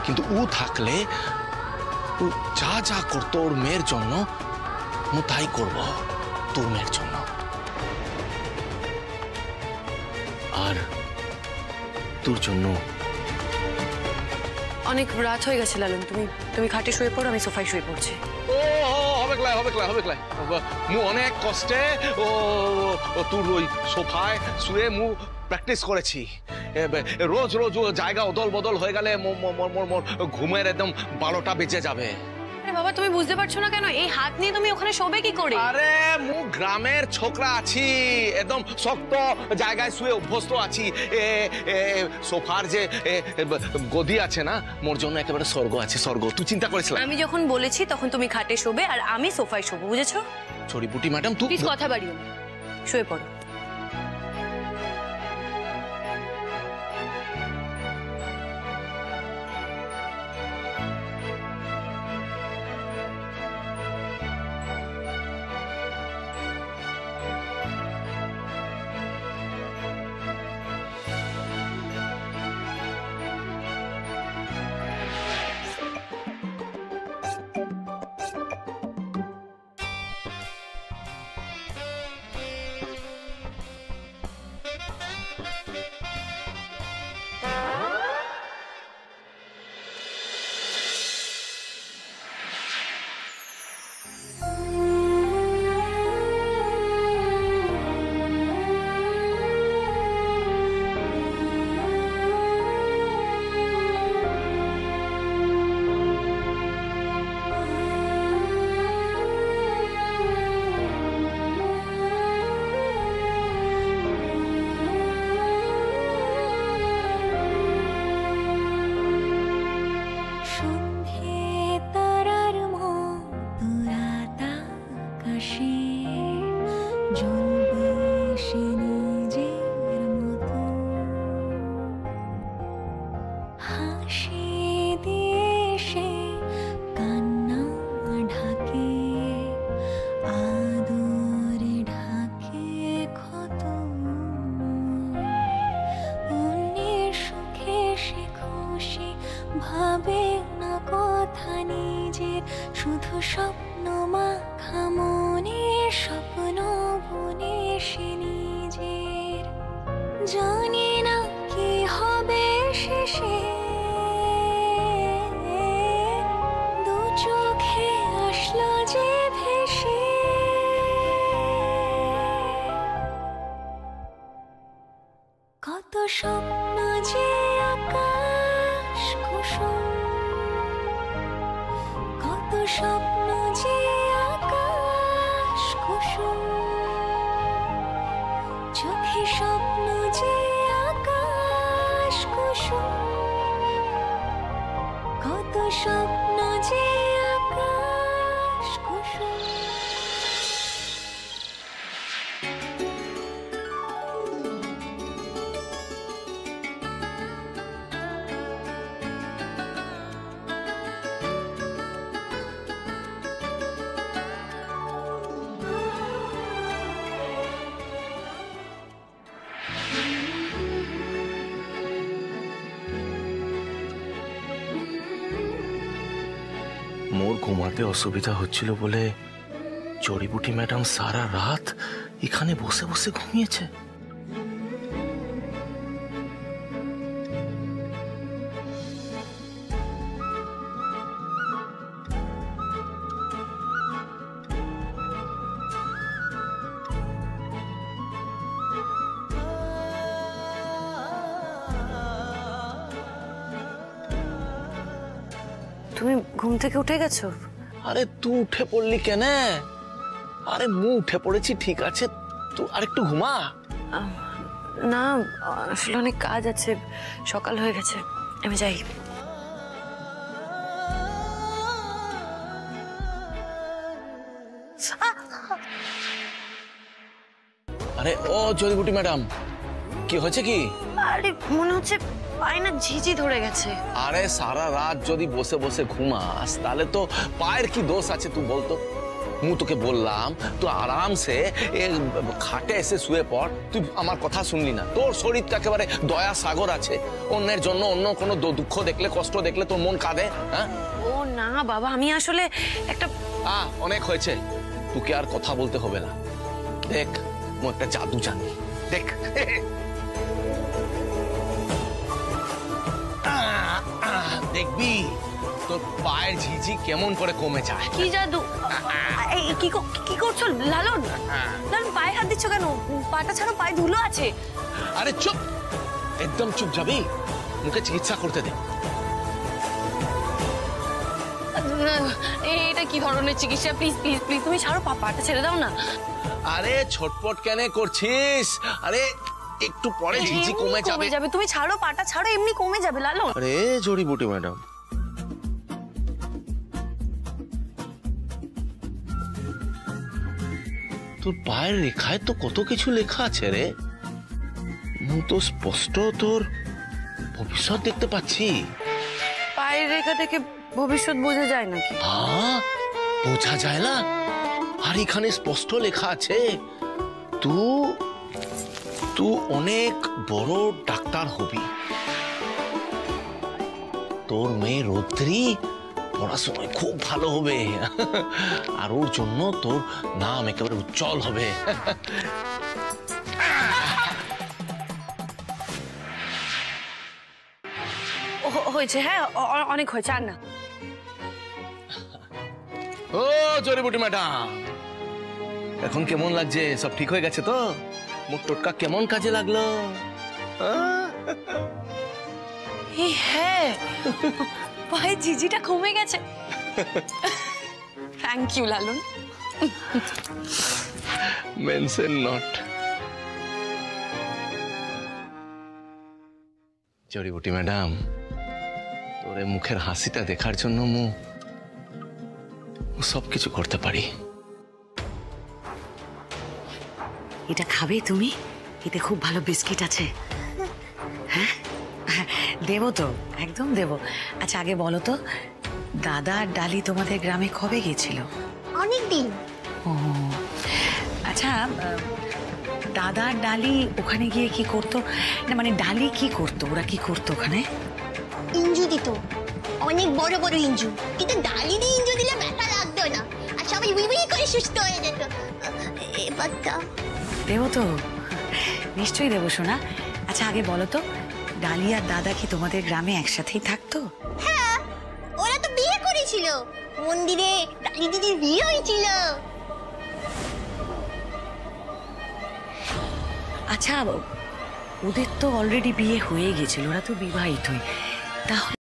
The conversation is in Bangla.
কিন্তু ও থাকলে ও যা যা করতো ওর মেয়ের জন্য ও তাই করব তোর মেয়ের জন্য। আর তোর জন্য। অনেক রাত হয়ে গেছে লালন, তুমি খাটে শুয়ে পড়ো, আমি সোফায় শুয়ে পড়ছি। মু অনেক কষ্টে তোর ওই সোফায় শুয়ে মু প্র্যাকটিস করেছি। রোজ রোজ জায়গা অদল বদল হয়ে গেলে ঘুমের একদম 12টা বেজে যাবে। বাবা তুমি বুঝতে পারছো না কেন? এই হাত নিয়ে তুমি ওখানে শোবে কি করে? আরে মু গ্রামের ছোকরা আছি, একদম শক্ত জায়গায় শুয়ে অভ্যস্ত আছি। সোফার যে গদি আছে না, মোর জন্য একেবারে স্বর্গ আছে, স্বর্গ। তুই চিন্তা করিস না। আমি যখন বলেছি তখন তুমি খাটে শোবে আর আমি সোফায় শোবো, বুঝেছো? ছড়িপুটি ম্যাডাম তুই প্লিজ কথা বাড়িও না, শুয়ে পড়ো। ভাবে না কথা নিজের, শুধু স্বপ্ন মাখা মনে স্বপ্ন বুনে সে নিজের। জানি না কি হবে শেষে, দু চোখে আসলো যে ভেসে। কত স্বপ্ন যে আকাশ কুসুম, কত স্বপ্ন যে আকাশ কুসুম, চোখে স্বপ্ন যে আকাশ কুসুম, কত স্বপ্ন যে আকাশ কুসুম। মোর ঘুমাতে অসুবিধা হচ্ছিল বলে জড়িবুটি ম্যাডাম সারা রাত এখানে বসে বসে ঘুমিয়েছে। তুমি ঘুম থেকে উঠে গেছো? আরে তুই উঠে পড়লি কেন? আরে মু উঠে পড়েছি, ঠিক আছে, তুই আরেকটু ঘুমা। না আসলে অনেক কাজ আছে, সকাল হয়ে গেছে, আমি যাই। আরে ও জড়িবুটি ম্যাডাম, কি হয়েছে কি? আরে মনে হচ্ছে পায়ে না ঝিঝি ধরে গেছে। আরে সারা রাত যদি বসে বসে ঘুমাস তাহলে তো পায়ের কি দোষ আছে তুই বলতো? মু তোকে বললাম তুই আরামসে খাটে এসে শুয়ে পড়, তুই আমার কথা শুনলি না। তোর শরীরটা একেবারে দয়া সাগর আছে, অন্যের জন্য অন্য কোনো দুঃখ দেখলে কষ্ট দেখলে তোর মন কাঁদে। হ্যাঁ ও না বাবা, আমি আসলে একটা অনেক হয়েছে, তোকে আর কথা বলতে হবে না। দেখ মু একটা জাদু জানি, দেখ। দেখবি তোর পায়ের ঝিঝি কেমন করে কমে যায়। কি জাদু? এই কি করছো লালন? লালন পায়ে হাত দিচ্ছ কেন? পাটা ছাড়ো, পায়ে ধুলো আছে। আরে চুপ, একদম চুপ যাবি, মুখে চিকিৎসা করতে দে। এটা কি ধরনের চিকিৎসা? প্লিজ প্লিজ প্লিজ তুমি ছাড়ো, পাটা ছেড়ে দাও না। আরে ছটপট কেন করছিস? আরে একটু পরে ঝিঝি কমে যাবে। তুমি ছাড়ো, পাটা ছাড়ো, এমনি কমে যাবে লালন। আরে জড়িবুটি ম্যাডাম, তোর পায়ের রেখায় তো কত কিছু লেখা আছে রে, মু তো স্পষ্ট তোর ভবিষ্যৎ দেখতে পাচ্ছি। পায়ের রেখা থেকে ভবিষ্যৎ বোঝা যায় নাকি? বোঝা যায় না? আর এখানে স্পষ্ট লেখা আছে তুই অনেক বড় ডাক্তার হবি। তোর মেয়ে রৌদ্রী পড়াশোনায় খুব ভালো হবে, আর ওর জন্য তোর নাম একেবারে উজ্জ্বল হবে। হয়েছে, হ্যাঁ অনেক হয়েছে, আর না। ও জড়িবুটি ম্যাডাম, এখন কেমন লাগছে? সব ঠিক হয়ে গেছে তো? মুখ টোটকা কেমন কাজে লাগলো? হ্যাঁ, পায়ে ঝিঝিটা কমে গেছে। Thank you Lalon. Mention not. জড়িবুটি ম্যাডাম, তোর মুখের হাসিটা দেখার জন্য মু সবকিছু করতে পারি। এটা খাবে তুমি? এতে খুব ভালো বিস্কিট আছে। হ্যাঁ দেবো তো, একদম দেবো। আচ্ছা আগে বলো তো, দাদা আর ডালি তোমাদের গ্রামে কবে গেছিল? অনেকদিন। ও আচ্ছা, দাদা আর ডালি ওখানে গিয়ে কি করতো? না মানে ডালি কি করতো, ওরা কি করতো ওখানে? ইঞ্জু দিত, অনেক বড় বড় ইঞ্জু, কিন্তু ডালি দিয়ে ইঞ্জু দিলে ব্যথা লাগতো না, আর সবাই উই উই করে সুস্থ হয়ে যেত। এবারটা দেবো তো, নিশ্চয়ই দেবো শোনা। আচ্ছা আগে বলো তো, ডালি আর দাদা কি তোমাদের গ্রামে একসাথেই থাকতো? হ্যাঁ, ওরা তো বিয়ে করেছিল, মন্দিরে ডালি দিদির বিয়ে হয়েছিল। আচ্ছা ওদের তো অলরেডি বিয়ে হয়ে গেছিল, ওরা তো বিবাহিতই, তাহলে